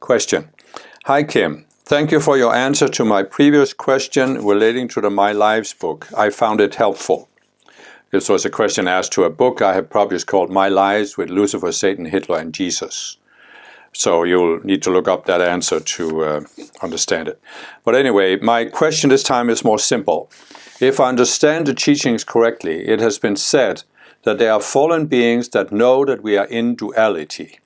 Question. Hi Kim, thank you for your answer to my previous question relating to the My Lives book. I found it helpful. This was a question asked to a book I have published called My Lives with Lucifer, Satan, Hitler and Jesus. So you'll need to look up that answer to understand it. But anyway, my question this time is more simple. If I understand the teachings correctly, it has been said that there are fallen beings that know that we are in duality.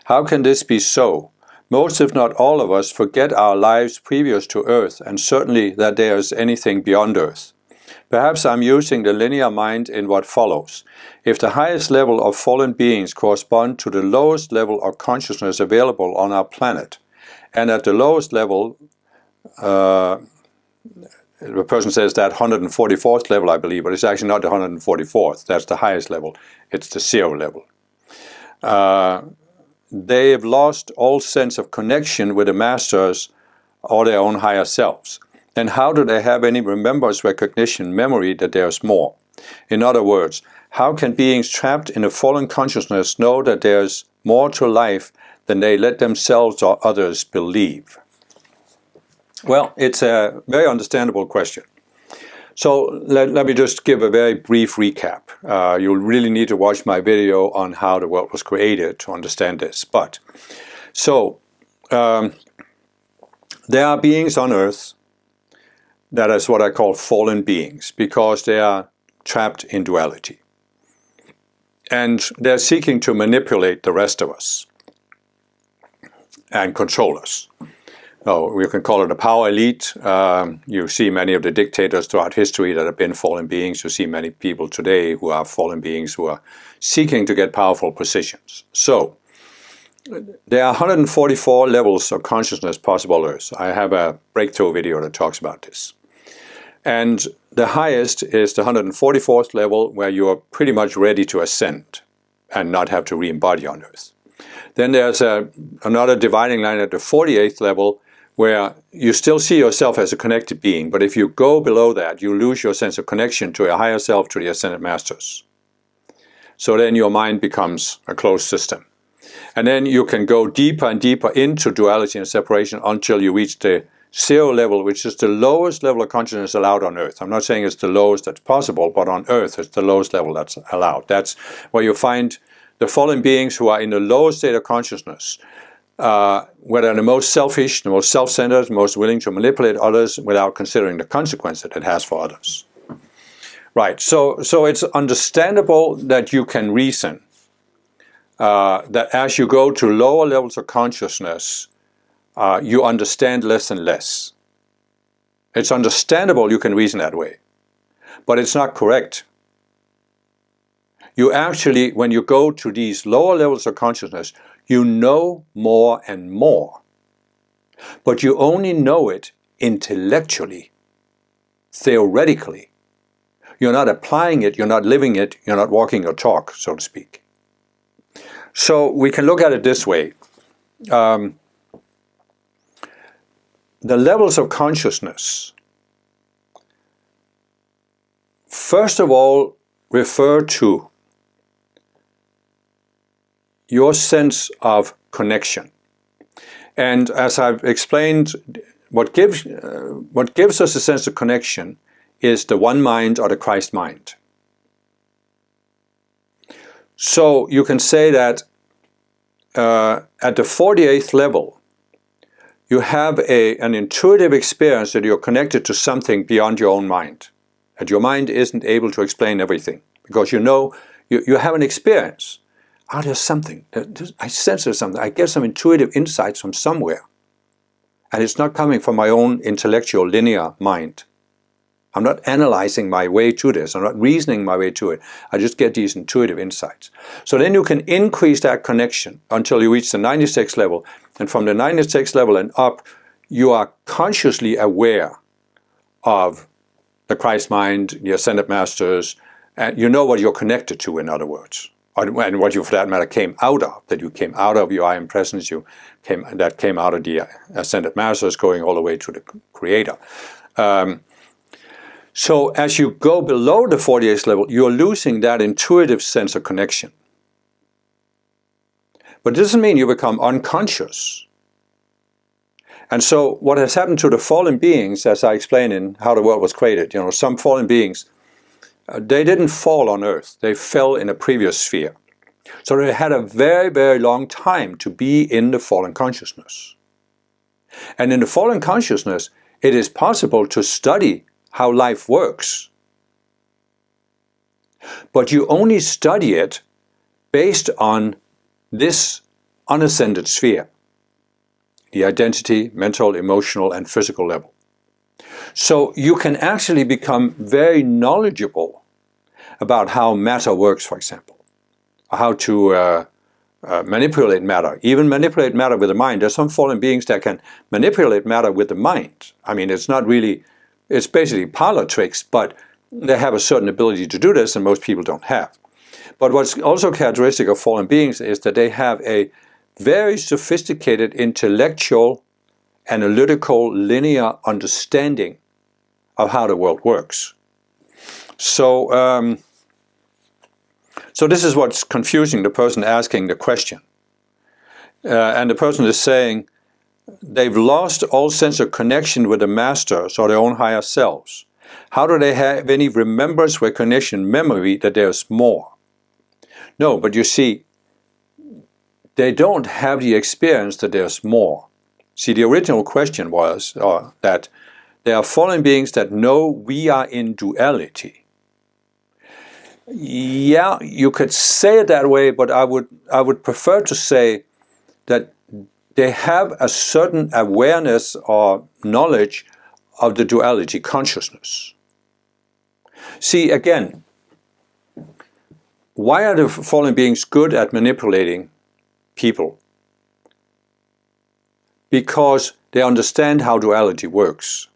How can this be so? Most, if not all of us, forget our lives previous to Earth, and certainly that there is anything beyond Earth. Perhaps I'm using the linear mind in what follows. If the highest level of fallen beings correspond to the lowest level of consciousness available on our planet, and at the lowest level, the person says that 144th level, I believe, but it's actually not the 144th, that's the highest level, it's the 0 level. They have lost all sense of connection with the masters or their own higher selves. Then how do they have any remembrance, recognition, memory that there's more? In other words, how can beings trapped in a fallen consciousness know that there's more to life than they let themselves or others believe? Well, it's a very understandable question. So let me just give a very brief recap. You'll really need to watch my video on how the world was created to understand this. But, so, there are beings on Earth that is what I call fallen beings, because they are trapped in duality. And they're seeking to manipulate the rest of us and control us. Oh, we can call it a power elite. You see many of the dictators throughout history that have been fallen beings. You see many people today who are fallen beings who are seeking to get powerful positions. So, there are 144 levels of consciousness possible on Earth. I have a breakthrough video that talks about this. And the highest is the 144th level, where you are pretty much ready to ascend and not have to re-embody on Earth. Then there's another dividing line at the 48th level, where you still see yourself as a connected being, but if you go below that, you lose your sense of connection to your higher self, to the ascended masters. So then your mind becomes a closed system. And then you can go deeper and deeper into duality and separation until you reach the 0 level, which is the lowest level of consciousness allowed on Earth. I'm not saying it's the lowest that's possible, but on Earth it's the lowest level that's allowed. That's where you find the fallen beings who are in the lowest state of consciousness, where they're the most selfish, the most self-centered, the most willing to manipulate others without considering the consequence that it has for others. Right, so it's understandable that you can reason that as you go to lower levels of consciousness, you understand less and less. It's understandable you can reason that way, but it's not correct. You actually, when you go to these lower levels of consciousness, you know more and more, but you only know it intellectually, theoretically. You're not applying it, you're not living it, you're not walking your talk, so to speak. So we can look at it this way. The levels of consciousness, first of all, refer to your sense of connection. And as I've explained, what gives us a sense of connection is the one mind or the Christ mind. So you can say that at the 48th level, you have an intuitive experience that you're connected to something beyond your own mind. That your mind isn't able to explain everything. Because you know, you have an experience. Oh, there's something. I sense there's something. I get some intuitive insights from somewhere. And it's not coming from my own intellectual linear mind. I'm not analyzing my way to this. I'm not reasoning my way to it. I just get these intuitive insights. So then you can increase that connection until you reach the 96th level. And from the 96th level and up, you are consciously aware of the Christ mind, the Ascended Masters, and you know what you're connected to, in other words. And what you, for that matter, came out of, that you came out of your I Am Presence, that came out of the Ascended Masters, going all the way to the Creator. So as you go below the 48th level, you're losing that intuitive sense of connection. But it doesn't mean you become unconscious. And so what has happened to the fallen beings, as I explain in How the World Was Created, some fallen beings, they didn't fall on Earth. They fell in a previous sphere. So they had a very, very long time to be in the fallen consciousness. And in the fallen consciousness, it is possible to study how life works. But you only study it based on this unascended sphere, the identity, mental, emotional, and physical level. So you can actually become very knowledgeable about how matter works, for example, how to manipulate matter, even manipulate matter with the mind. There's some fallen beings that can manipulate matter with the mind. I mean, it's not really, it's basically parlor tricks, but they have a certain ability to do this, and most people don't have. But what's also characteristic of fallen beings is that they have a very sophisticated intellectual, analytical, linear understanding of how the world works. So, so this is what's confusing the person asking the question. And the person is saying they've lost all sense of connection with the masters or their own higher selves. How do they have any remembrance, recognition, memory that there's more? No, but you see, they don't have the experience that there's more. See, the original question was that there are fallen beings that know we are in duality. Yeah, you could say it that way, but I would prefer to say that they have a certain awareness or knowledge of the duality consciousness. See, again, why are the fallen beings good at manipulating people? Because they understand how duality works.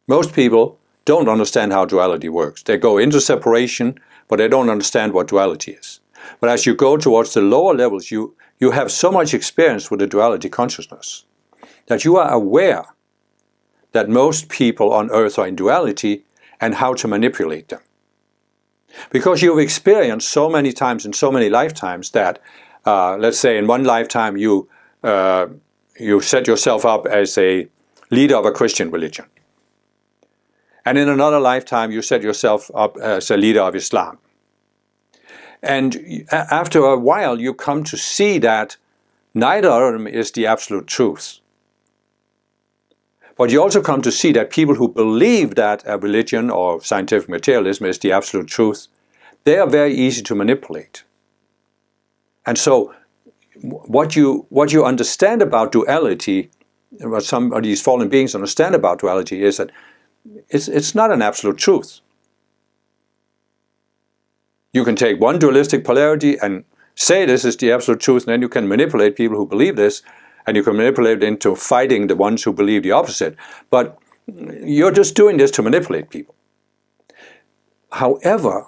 Most people don't understand how duality works. They go into separation, but they don't understand what duality is. But as you go towards the lower levels, you have so much experience with the duality consciousness that you are aware that most people on earth are in duality and how to manipulate them. Because you've experienced so many times in so many lifetimes that, let's say in one lifetime you set yourself up as a leader of a Christian religion. And in another lifetime you set yourself up as a leader of Islam. And after a while you come to see that neither of them is the absolute truth. But you also come to see that people who believe that a religion or scientific materialism is the absolute truth, they are very easy to manipulate. And so what you understand about duality, what some of these fallen beings understand about duality, is that it's not an absolute truth. You can take one dualistic polarity and say this is the absolute truth, and then you can manipulate people who believe this, and you can manipulate into fighting the ones who believe the opposite. But you're just doing this to manipulate people. However,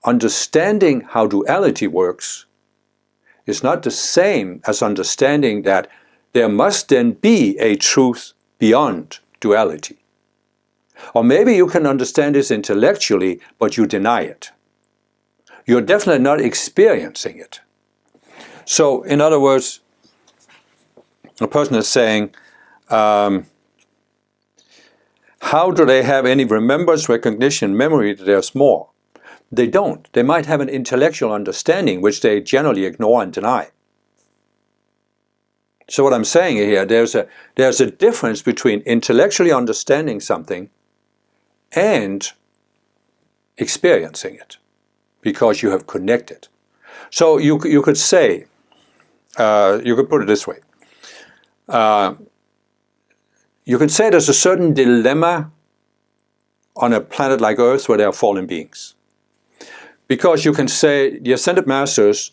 understanding how duality works is not the same as understanding that there must then be a truth beyond duality. Or maybe you can understand this intellectually, but you deny it. You're definitely not experiencing it. So, in other words, a person is saying, how do they have any remembrance, recognition, memory that there's more? They don't. They might have an intellectual understanding, which they generally ignore and deny. So what I'm saying here, there's a difference between intellectually understanding something and experiencing it, because you have connected. So you could say, you could put it this way. You can say there's a certain dilemma on a planet like Earth where there are fallen beings. Because you can say the Ascended Masters,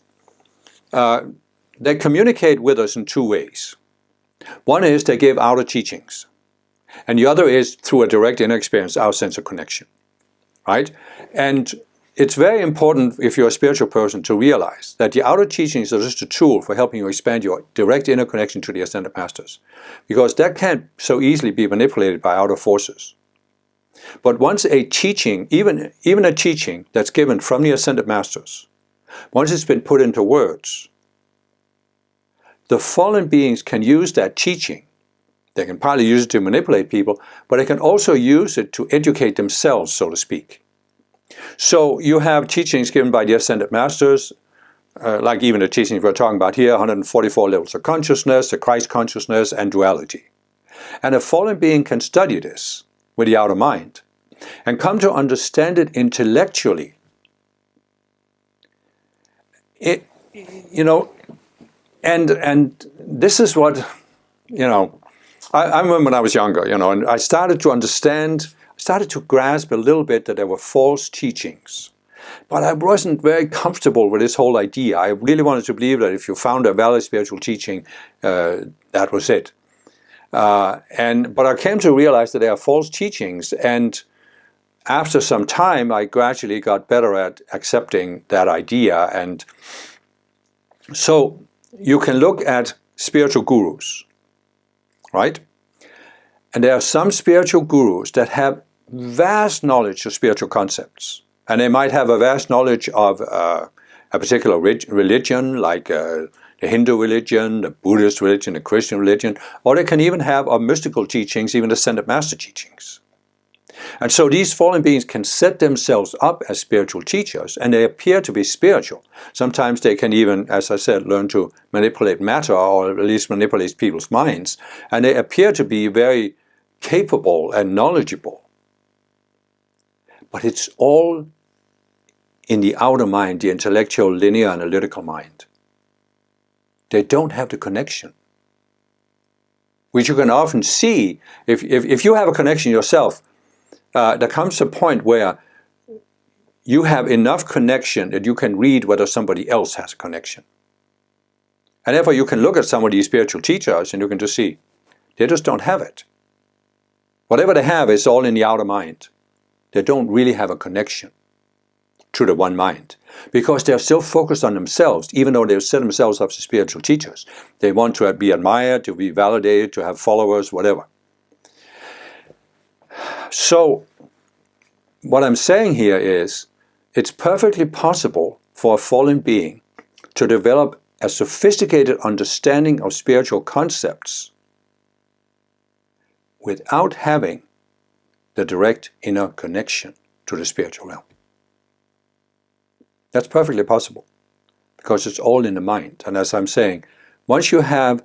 they communicate with us in two ways. One is they give outer teachings, and the other is through a direct inner experience, our sense of connection. Right? And it's very important, if you're a spiritual person, to realize that the outer teachings are just a tool for helping you expand your direct inner connection to the Ascended Masters. Because that can't so easily be manipulated by outer forces. But once a teaching, even a teaching that's given from the Ascended Masters, once it's been put into words, the fallen beings can use that teaching. They can partly use it to manipulate people, but they can also use it to educate themselves, so to speak. So you have teachings given by the Ascended Masters, like even the teachings we're talking about here, 144 levels of consciousness, the Christ consciousness, and duality. And a fallen being can study this with the outer mind and come to understand it intellectually. And this is what, I remember when I was younger, and I started to understand, started to grasp a little bit that there were false teachings. But I wasn't very comfortable with this whole idea. I really wanted to believe that if you found a valid spiritual teaching, that was it. But I came to realize that there are false teachings, and after some time I gradually got better at accepting that idea. And so you can look at spiritual gurus, right? And there are some spiritual gurus that have vast knowledge of spiritual concepts. And they might have a vast knowledge of a particular religion, like the Hindu religion, the Buddhist religion, the Christian religion, or they can even have mystical teachings, even Ascended Master teachings. And so these fallen beings can set themselves up as spiritual teachers, and they appear to be spiritual. Sometimes they can even, as I said, learn to manipulate matter, or at least manipulate people's minds, and they appear to be very capable and knowledgeable. But it's all in the outer mind, the intellectual, linear, analytical mind. They don't have the connection, which you can often see. If you have a connection yourself, there comes a point where you have enough connection that you can read whether somebody else has a connection. And therefore you can look at some of these spiritual teachers and you can just see, they just don't have it. Whatever they have is all in the outer mind. They don't really have a connection to the one mind, because they're still focused on themselves, even though they've set themselves up as spiritual teachers. They want to be admired, to be validated, to have followers, whatever. So what I'm saying here is, it's perfectly possible for a fallen being to develop a sophisticated understanding of spiritual concepts without having the direct inner connection to the spiritual realm. That's perfectly possible, because it's all in the mind. And as I'm saying, once you have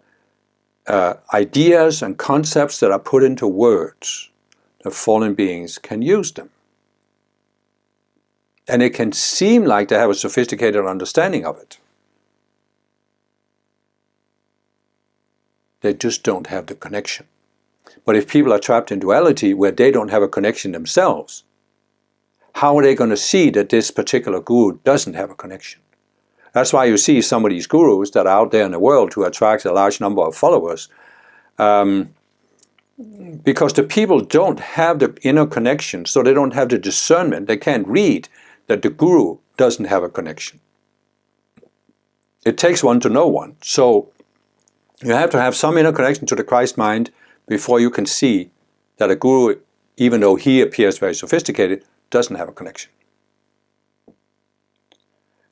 ideas and concepts that are put into words, the fallen beings can use them. And it can seem like they have a sophisticated understanding of it. They just don't have the connection. But if people are trapped in duality where they don't have a connection themselves, how are they going to see that this particular guru doesn't have a connection? That's why you see some of these gurus that are out there in the world who attract a large number of followers, because the people don't have the inner connection, so they don't have the discernment. They can't read that the guru doesn't have a connection. It takes one to know one. So you have to have some inner connection to the Christ mind before you can see that a guru, even though he appears very sophisticated, doesn't have a connection.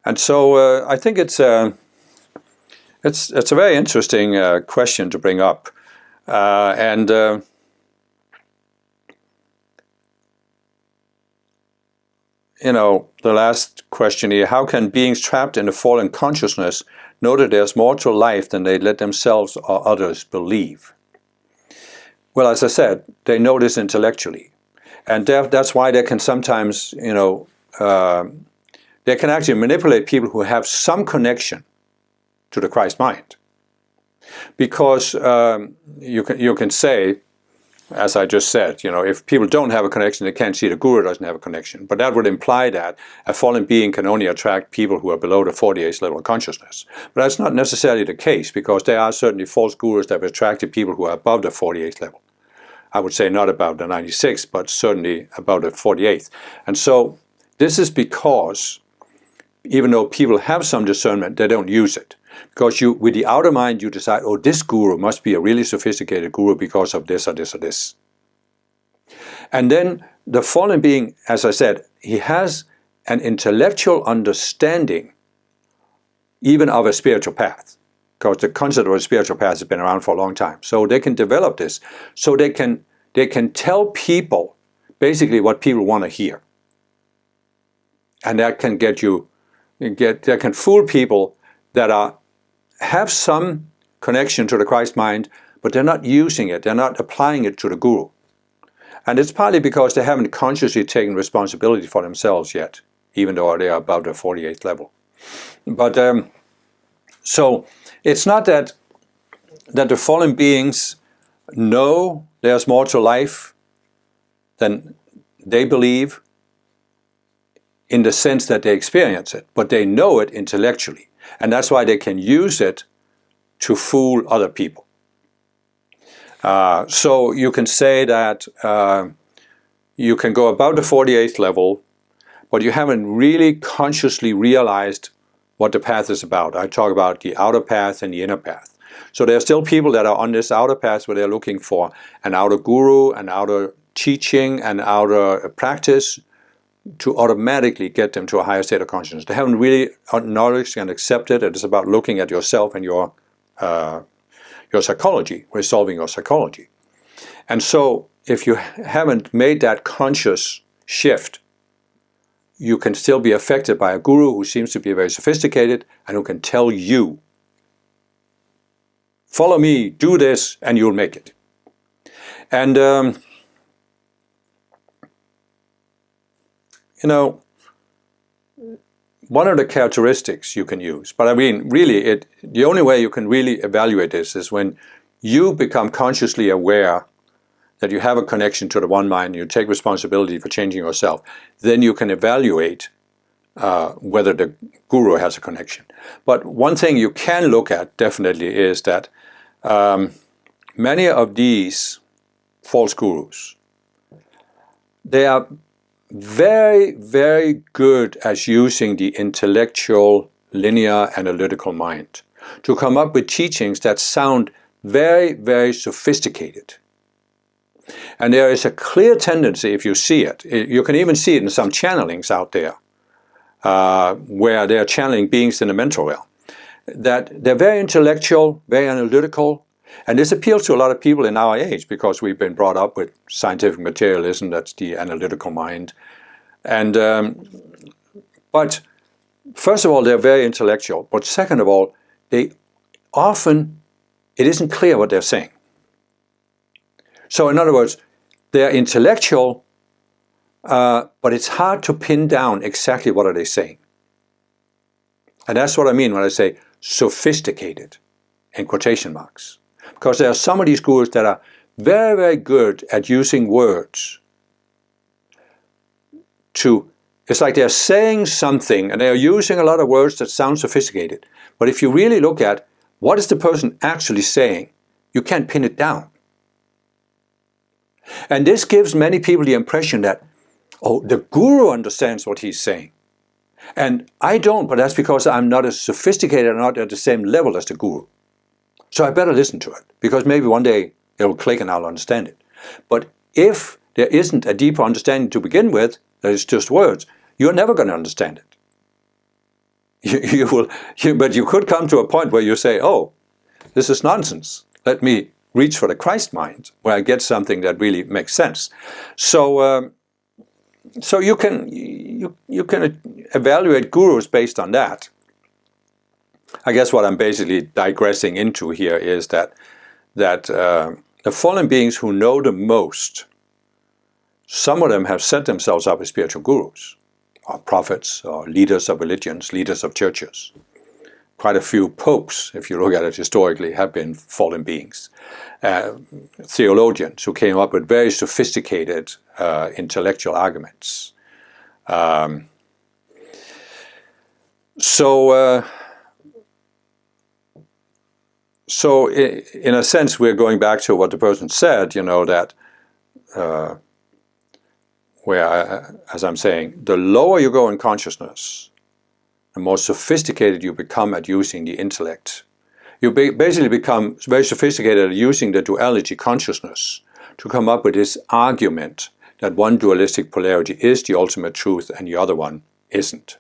And so I think it's a very interesting question to bring up. The last question here, how can beings trapped in a fallen consciousness know that there's more to life than they let themselves or others believe? Well, as I said, they know this intellectually. And that's why they can sometimes, they can actually manipulate people who have some connection to the Christ mind. Because you can say, as I just said, if people don't have a connection, they can't see the guru doesn't have a connection. But that would imply that a fallen being can only attract people who are below the 48th level of consciousness. But that's not necessarily the case, because there are certainly false gurus that have attracted people who are above the 48th level. I would say not about the 96th, but certainly about the 48th. And so this is because, even though people have some discernment, they don't use it. Because with the outer mind, you decide, oh, this guru must be a really sophisticated guru because of this or this or this. And then the fallen being, as I said, he has an intellectual understanding even of a spiritual path. because the concept of a spiritual path has been around for a long time. So they can develop this. So they can tell people basically what people want to hear. And that can that can fool people that have some connection to the Christ mind, but they're not using it, they're not applying it to the Guru. And it's partly because they haven't consciously taken responsibility for themselves yet, even though they are above the 48th level. But so it's not that the fallen beings know there's more to life than they believe, in the sense that they experience it, but they know it intellectually. And that's why they can use it to fool other people. So you can say that you can go above the 48th level, but you haven't really consciously realized what the path is about. I talk about the outer path and the inner path. So there are still people that are on this outer path where they're looking for an outer guru, an outer teaching, an outer practice to automatically get them to a higher state of consciousness. They haven't really acknowledged and accepted it. It's about looking at yourself and your psychology, resolving your psychology. And so if you haven't made that conscious shift, you can still be affected by a guru who seems to be very sophisticated and who can tell you, follow me, do this, and you'll make it. And one of the characteristics you can use, but I mean, really, the only way you can really evaluate this is when you become consciously aware that you have a connection to the one mind, and you take responsibility for changing yourself. Then you can evaluate whether the guru has a connection. But one thing you can look at definitely is that many of these false gurus, they are very, very good at using the intellectual, linear, analytical mind to come up with teachings that sound very, very sophisticated. And there is a clear tendency, if you see it, you can even see it in some channelings out there, where they are channeling beings in the mental realm, that they're very intellectual, very analytical, and this appeals to a lot of people in our age because we've been brought up with scientific materialism, that's the analytical mind. And but first of all, they're very intellectual, but second of all, it isn't clear what they're saying. So in other words, they're intellectual, but it's hard to pin down exactly what are they saying. And that's what I mean when I say sophisticated, in quotation marks. Because there are some of these gurus that are very, very good at using words it's like they're saying something and they're using a lot of words that sound sophisticated. But if you really look at what is the person actually saying, you can't pin it down. And this gives many people the impression that, oh, the guru understands what he's saying. And I don't, but that's because I'm not as sophisticated and not at the same level as the guru. So I better listen to it, because maybe one day it will click and I'll understand it. But if there isn't a deeper understanding to begin with, that it's just words, you're never going to understand it. But you could come to a point where you say, oh, this is nonsense. Let me reach for the Christ mind, where I get something that really makes sense. So you can evaluate gurus based on that. I guess what I'm basically digressing into here is that the fallen beings who know the most, some of them have set themselves up as spiritual gurus, or prophets, or leaders of religions, leaders of churches. Quite a few popes, if you look at it historically, have been fallen beings. Theologians who came up with very sophisticated intellectual arguments. So in a sense, we're going back to what the person said, that where, as I'm saying, the lower you go in consciousness, the more sophisticated you become at using the intellect. You basically become very sophisticated at using the duality consciousness to come up with this argument that one dualistic polarity is the ultimate truth and the other one isn't.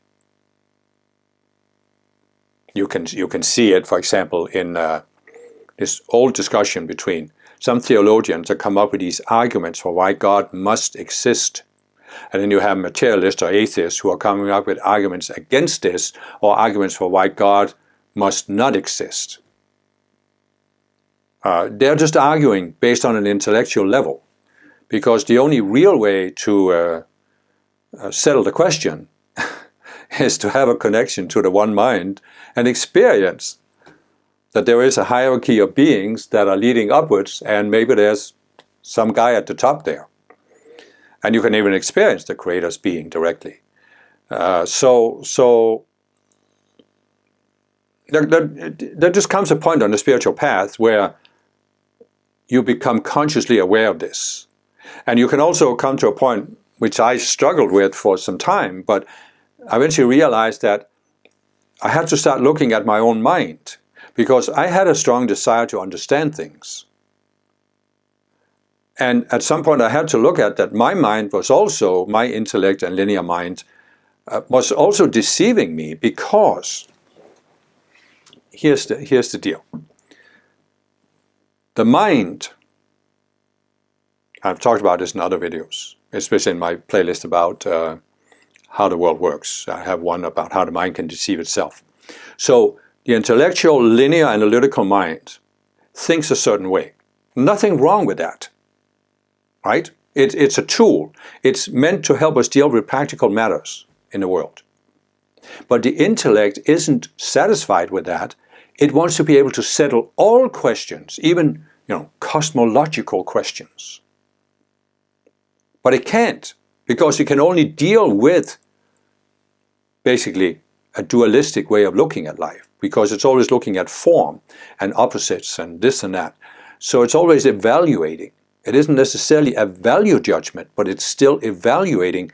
You can see it, for example, in this old discussion between some theologians that come up with these arguments for why God must exist. And then you have materialists or atheists who are coming up with arguments against this, or arguments for why God must not exist. They're just arguing based on an intellectual level, because the only real way to settle the question is to have a connection to the one mind and experience that there is a hierarchy of beings that are leading upwards, and maybe there's some guy at the top there. And you can even experience the Creator's being directly. So there just comes a point on the spiritual path where you become consciously aware of this. And you can also come to a point, which I struggled with for some time, but I eventually realized that I had to start looking at my own mind, because I had a strong desire to understand things. And at some point I had to look at that my mind was also, my intellect and linear mind, was also deceiving me, because here's the deal. The mind, I've talked about this in other videos, especially in my playlist about how the world works. I have one about how the mind can deceive itself. So the intellectual, linear, analytical mind thinks a certain way. Nothing wrong with that, right? It's a tool. It's meant to help us deal with practical matters in the world. But the intellect isn't satisfied with that. It wants to be able to settle all questions, even, cosmological questions. But it can't, because it can only deal with basically a dualistic way of looking at life, because it's always looking at form and opposites and this and that. So it's always evaluating. It isn't necessarily a value judgment, but it's still evaluating.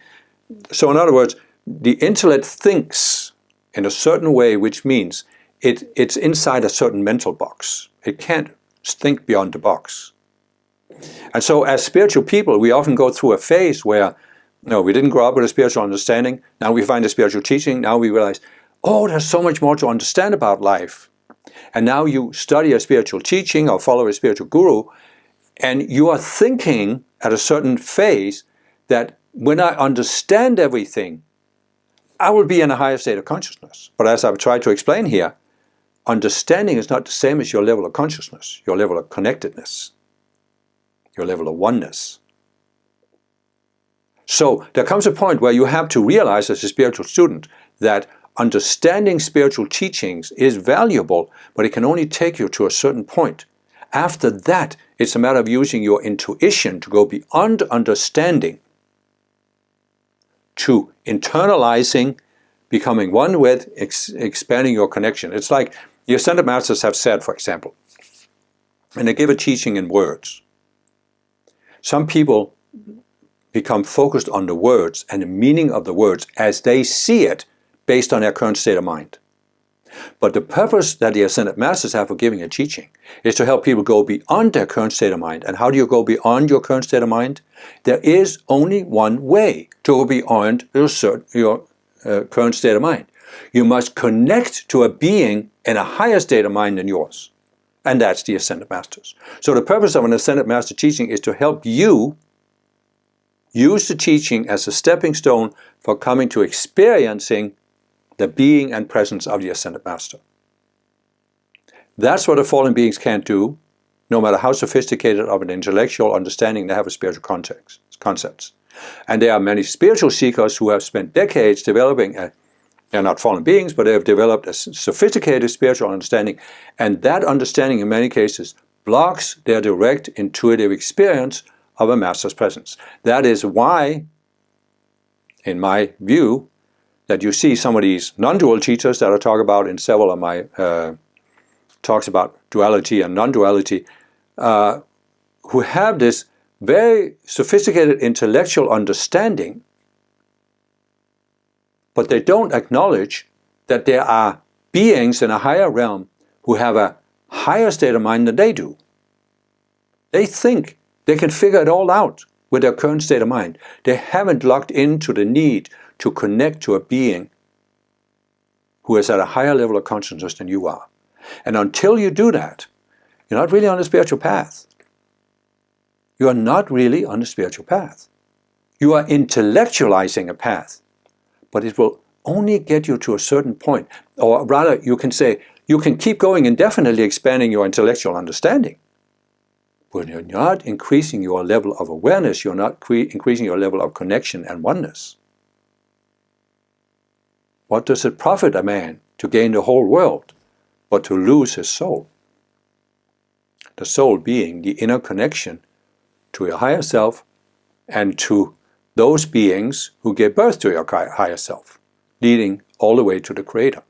So in other words, the intellect thinks in a certain way, which means it's inside a certain mental box. It can't think beyond the box. And so as spiritual people, we often go through a phase where, we didn't grow up with a spiritual understanding. Now we find a spiritual teaching. Now we realize, there's so much more to understand about life. And now you study a spiritual teaching or follow a spiritual guru, and you are thinking at a certain phase that when I understand everything, I will be in a higher state of consciousness. But as I've tried to explain here, understanding is not the same as your level of consciousness, your level of connectedness, your level of oneness. So there comes a point where you have to realize as a spiritual student that understanding spiritual teachings is valuable, but it can only take you to a certain point. After that, it's a matter of using your intuition to go beyond understanding to internalizing, becoming one with, expanding your connection. It's like the Ascended Masters have said, for example, and they give a teaching in words. Some people become focused on the words and the meaning of the words as they see it based on their current state of mind. But the purpose that the Ascended Masters have for giving a teaching is to help people go beyond their current state of mind. And how do you go beyond your current state of mind? There is only one way to go beyond your current state of mind. You must connect to a being in a higher state of mind than yours. And that's the Ascended Masters. So the purpose of an Ascended Master teaching is to help you use the teaching as a stepping stone for coming to experiencing the being and presence of the Ascended Master. That's what the fallen beings can't do, no matter how sophisticated of an intellectual understanding they have of spiritual concepts. And there are many spiritual seekers who have spent decades developing they're not fallen beings, but they have developed a sophisticated spiritual understanding, and that understanding in many cases blocks their direct intuitive experience of a Master's presence. That is why, in my view, that you see some of these non-dual teachers that I talk about in several of my talks about duality and non-duality, who have this very sophisticated intellectual understanding, but they don't acknowledge that there are beings in a higher realm who have a higher state of mind than they do. They think they can figure it all out with their current state of mind. They haven't locked into the need to connect to a being who is at a higher level of consciousness than you are. And until you do that, you're not really on the spiritual path. You are not really on the spiritual path. You are intellectualizing a path, but it will only get you to a certain point. Or rather, you can say, you can keep going indefinitely expanding your intellectual understanding. But you're not increasing your level of awareness, you're not increasing your level of connection and oneness. What does it profit a man to gain the whole world, but to lose his soul? The soul being the inner connection to your higher self and to those beings who gave birth to your higher self, leading all the way to the Creator.